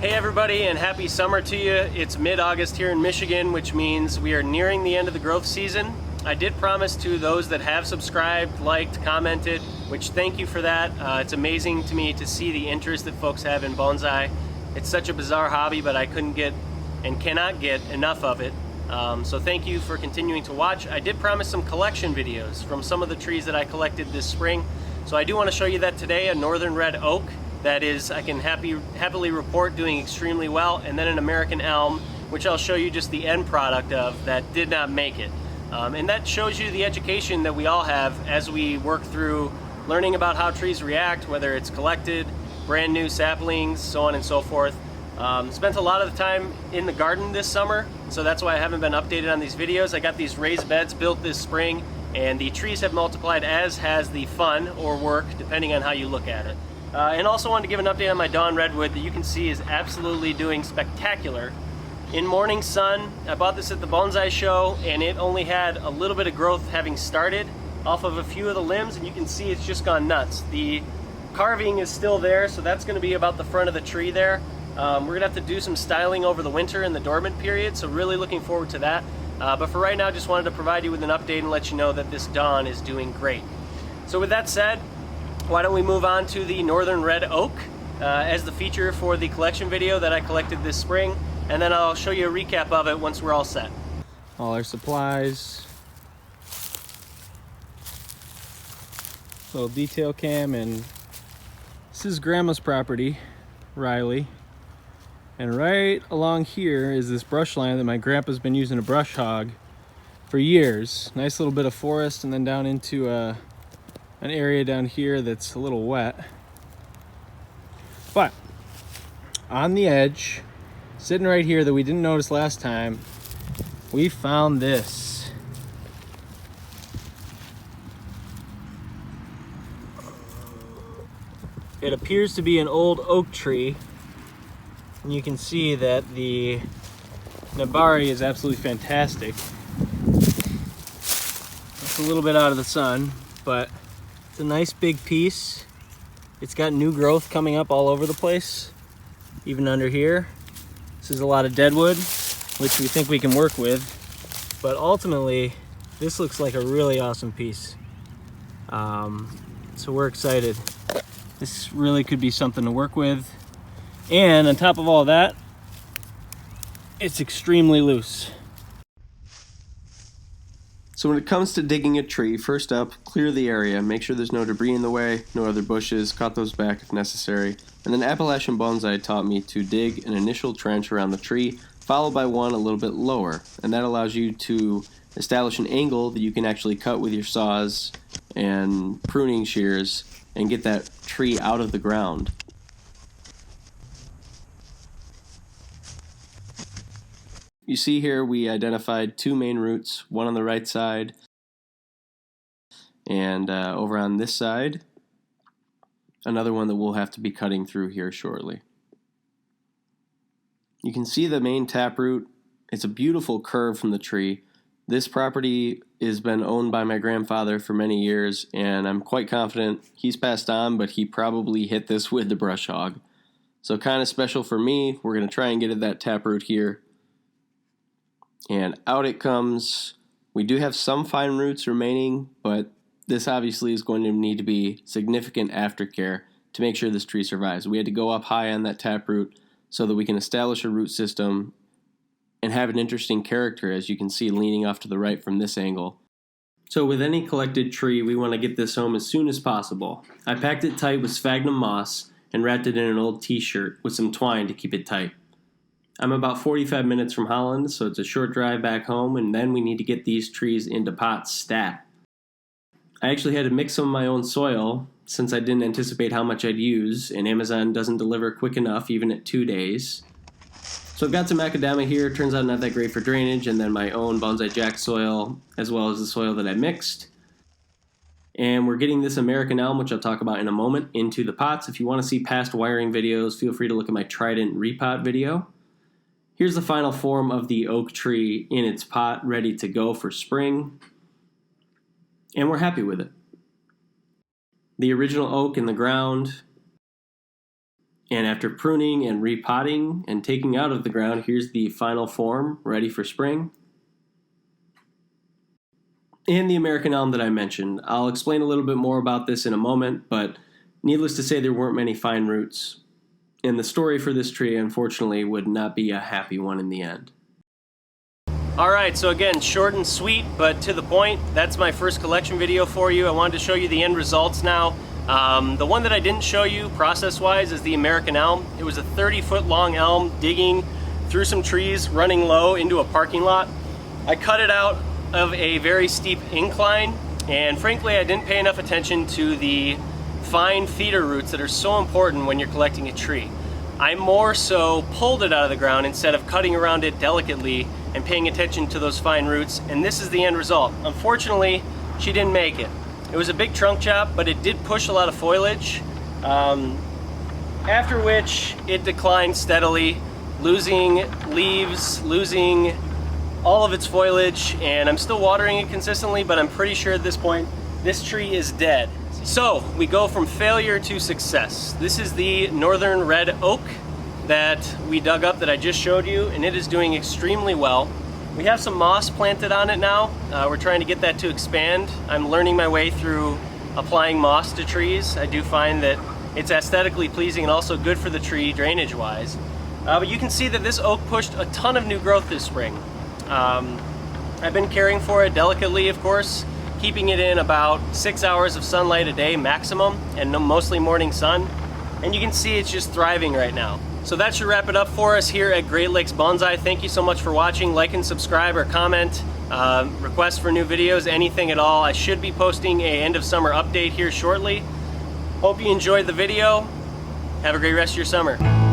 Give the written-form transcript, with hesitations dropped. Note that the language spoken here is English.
Hey everybody, and happy summer to you. It's mid-August here in Michigan, which means we are nearing the end of the growth season. I did promise to those that have subscribed, liked, commented, which thank you for that. It's amazing to me to see the interest that folks have in bonsai. It's such a bizarre hobby, but I couldn't get and cannot get enough of it. So thank you for continuing to watch. I did promise some collection videos from some of the trees that I collected this spring. So I do want to show you that today, a northern red oak. That is, I can happily report, doing extremely well, and then an American elm, which I'll show you just the end product of, that did not make it. And that shows you the education that we all have as we work through learning about how trees react, whether it's collected, brand new saplings, so on and so forth. Spent a lot of the time in the garden this summer, so that's why I haven't been updated on these videos. I got these raised beds built this spring, and the trees have multiplied, as has the fun or work, depending on how you look at it. And also wanted to give an update on my Dawn Redwood that you can see is absolutely doing spectacular. In morning sun, I bought this at the Bonsai show, and it only had a little bit of growth having started off of a few of the limbs, and you can see it's just gone nuts. The carving is still there, so that's going to be about the front of the tree there. We're going to have to do some styling over the winter in the dormant period, so really looking forward to that. But for right now, just wanted to provide you with an update and let you know that this Dawn is doing great. So with that said, why don't we move on to the northern red oak as the feature for the collection video that I collected this spring, and then I'll show you a recap of it once we're all set. All our supplies, little detail cam, and this is Grandma's property, Riley. And right along here is this brush line that my grandpa's been using to brush hog for years. Nice little bit of forest, and then down into an area down here that's a little wet. But on the edge, sitting right here that we didn't notice last time, we found this. It appears to be an old oak tree, and you can see that the yamadori is absolutely fantastic. It's a little bit out of the sun, but it's a nice big piece. It's got new growth coming up all over the place, even under here. This is a lot of deadwood, which we think we can work with, but ultimately this looks like a really awesome piece. So we're excited. This really could be something to work with, and on top of all that, it's extremely loose. So when it comes to digging a tree, first up, clear the area. Make sure there's no debris in the way, no other bushes, cut those back if necessary. And then Appalachian Bonsai taught me to dig an initial trench around the tree, followed by one a little bit lower. And that allows you to establish an angle that you can actually cut with your saws and pruning shears and get that tree out of the ground. You see here we identified two main roots, one on the right side and over on this side, another one that we'll have to be cutting through here shortly. You can see the main taproot. It's a beautiful curve from the tree. This property has been owned by my grandfather for many years, and I'm quite confident he's passed on, but he probably hit this with the brush hog. So kind of special for me. We're going to try and get at that taproot here. And out it comes. We do have some fine roots remaining, but this obviously is going to need to be significant aftercare to make sure this tree survives. We had to go up high on that taproot so that we can establish a root system and have an interesting character, as you can see leaning off to the right from this angle. So with any collected tree, we want to get this home as soon as possible. I packed it tight with sphagnum moss and wrapped it in an old t-shirt with some twine to keep it tight. I'm about 45 minutes from Holland, so it's a short drive back home, and then we need to get these trees into pots stat. I actually had to mix some of my own soil since I didn't anticipate how much I'd use, and Amazon doesn't deliver quick enough even at 2 days. So I've got some macadamia here, turns out not that great for drainage, and then my own Bonsai Jack soil, as well as the soil that I mixed. And we're getting this American elm, which I'll talk about in a moment, into the pots. If you want to see past wiring videos, feel free to look at my Trident repot video. Here's the final form of the oak tree in its pot, ready to go for spring. And we're happy with it. The original oak in the ground, And after pruning and repotting and taking out of the ground, here's the final form, ready for spring. And the American elm that I mentioned. I'll explain a little bit more about this in a moment, but needless to say, there weren't many fine roots. And the story for this tree, unfortunately, would not be a happy one in the end. Alright, so again, short and sweet, but to the point. That's my first collection video for you. I wanted to show you the end results now. The one that I didn't show you process-wise is the American elm. It was a 30-foot long elm digging through some trees, running low into a parking lot. I cut it out of a very steep incline, and frankly I didn't pay enough attention to the fine feeder roots that are so important when you're collecting a tree. I more so pulled it out of the ground instead of cutting around it delicately and paying attention to those fine roots, and this is the end result. Unfortunately, she didn't make it. It was a big trunk chop, but it did push a lot of foliage, after which it declined steadily, losing leaves, losing all of its foliage, and I'm still watering it consistently, but I'm pretty sure at this point this tree is dead. So we go from failure to success. This is the northern red oak that we dug up that I just showed you, and it is doing extremely well. We have some moss planted on it now. We're trying to get that to expand. I'm learning my way through applying moss to trees. I do find that it's aesthetically pleasing and also good for the tree drainage wise. But you can see that this oak pushed a ton of new growth this spring. I've been caring for it delicately, of course, keeping it in about 6 hours of sunlight a day maximum, and mostly morning sun. And you can see it's just thriving right now. So that should wrap it up for us here at Great Lakes Bonsai. Thank you so much for watching. Like and subscribe or comment, requests for new videos, anything at all. I should be posting a end of summer update here shortly. Hope you enjoyed the video. Have a great rest of your summer.